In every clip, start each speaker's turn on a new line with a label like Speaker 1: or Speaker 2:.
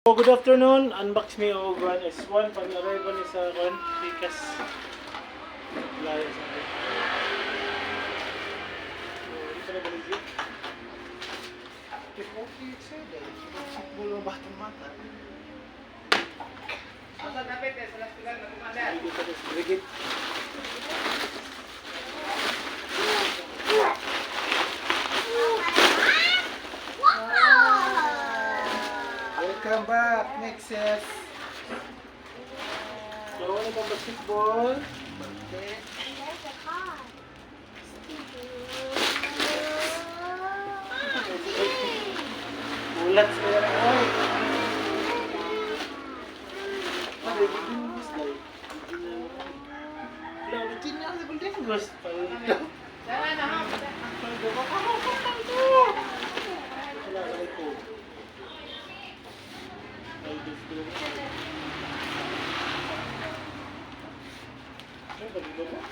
Speaker 1: So, good afternoon. Unbox me og one S1 pag-arrival ni sa kon Pikas. Layo sa akin. Ito na baligyo. Okay, excited. Football ng batang mata.
Speaker 2: Asa dapat sa lastigan na kumanda.
Speaker 1: Dito sa brigade.
Speaker 2: Welcome back, Nexus.
Speaker 1: So, ano ba basketball?
Speaker 2: Okay.
Speaker 1: Ulat sila rin. Ay! Ay, bigyan mo gusto. Wala, bigyan niya sa bigyan mo gusto.
Speaker 2: Sana na ha.
Speaker 1: Wala sa ko. Ay, gusto. Ay, bagay ba?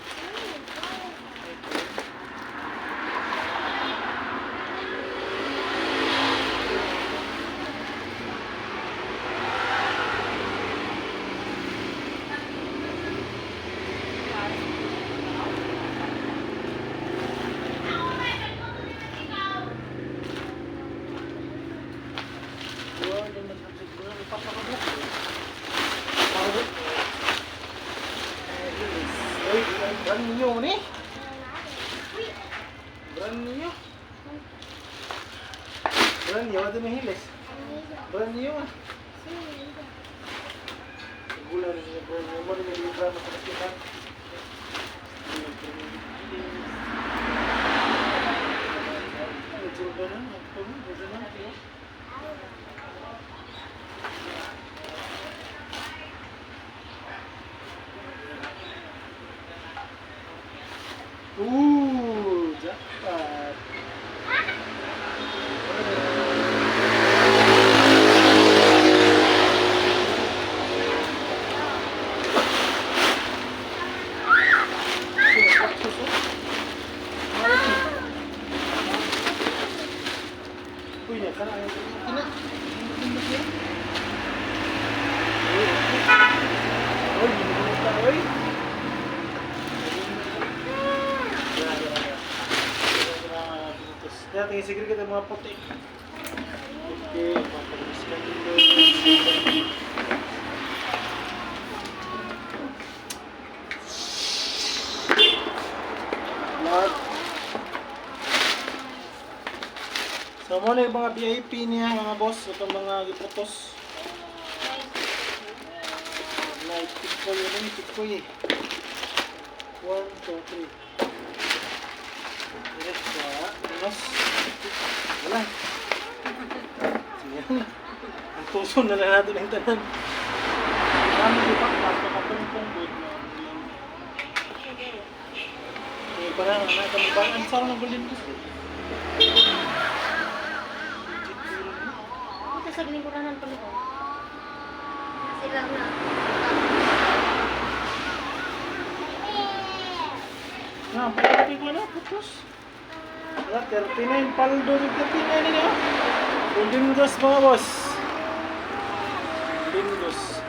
Speaker 1: Brand new ni. Brand new. Brand new ada ni hilis. Brand new. Bulan ni brand new mo ni libra mo sa kita. Jordan apa ni? Jordan apa? Jackpot. Uy, kan ayaw ko tina. Uy, ka uy. Kaya tingin siguro kita mga puti. Okay, papalis ka dito. Lord. So, muna yung mga VIP niya, mga boss. Itong mga giputos. Like, tikpoy. Ano yung tikpoy eh? 1, 2, 3. Direct ka. Mas. Wala. Sige. Ang tuso na lang natin ang tanan. Kami di pa kapatong good na. Okay, parang natin ba? Ang sarang ng golden gusto.
Speaker 3: Ito sa giniguranan pa nito. Sila na.
Speaker 1: Nah, pwede ko na, putos. Wala, 39 paldo ng 39 niya. Golden Goose mga boss. Golden Goose.